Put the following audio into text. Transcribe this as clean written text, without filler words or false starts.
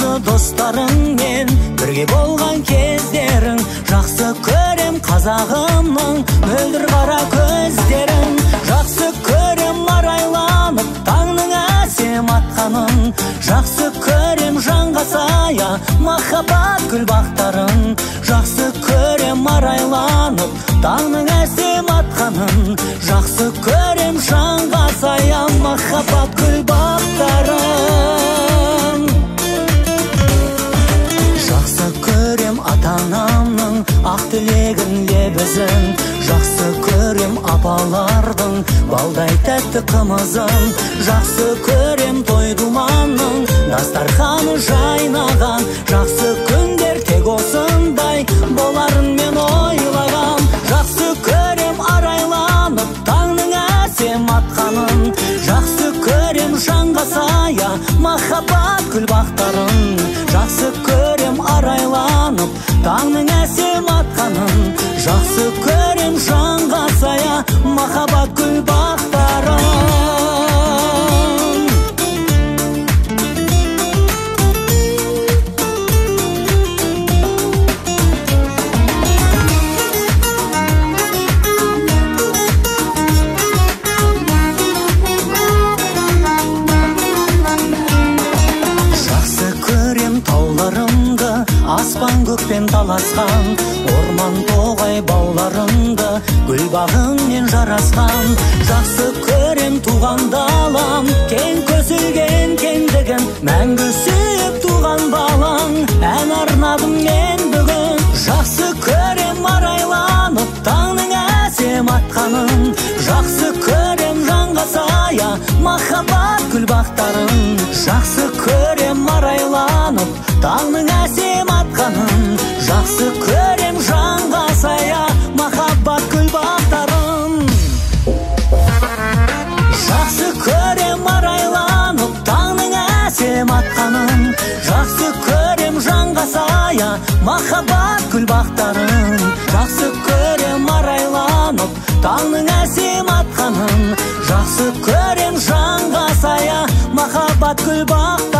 жақсы достарыңмен бірге болған кездерің. Жақсы көрем қазағымның мөлдір қара көздерін. Жақсы көрем арайланып таңның әсем атқанын. Жақсы көрем жанға сая махаббат гүл бақтарын. Жақсы көрем арайланып таңның әсем атқанын. Жақсы көрем жанға сая махаббат гүл бақтарын. Жақсы көрем ата-анамның ақ тілегін лебізін. Жақсы көрем апалардың балдай тәтті қымызын. Жақсы көрем той думанның дастарханы жайнаған. Жақсы күндер тек осындай боларын мен ойлағам. Жақсы көрем арайланып таңның әсем атқанын. Жақсы көрем жанға сая махаббат гүл бақтарын. Жақсы көрем арайланып таңның әсем атқанын. Жақсы көрем жанға сая махаббат гүл бақтарын. Аспан көкпен таласқан, орман тоғай бауларыңды гүл бағыңмен жарасқан. Жақсы көрем туған далам, кең көсілген кеңдігін, мәңгі сүйіп туған балаң. Ән арнадым мен бүгін. Жақсы көрем арайланып таңның әсем атқанын. Жақсы көрем жанға сая махаббат гүл бақтарын. Жақсы көрем арайланып таңның әсем атқанын. Жақсы көрем жанға сая махаббат гүл бақтарын. Жақсы көрем арайланып таңның әсем атқанын. Жақсы көрем жанға сая махаббат гүл бақтарын. Жақсы көрем арайланып таңның әсем атқанын. Жақсы көрем жанға сая махаббат гүл бақтарын.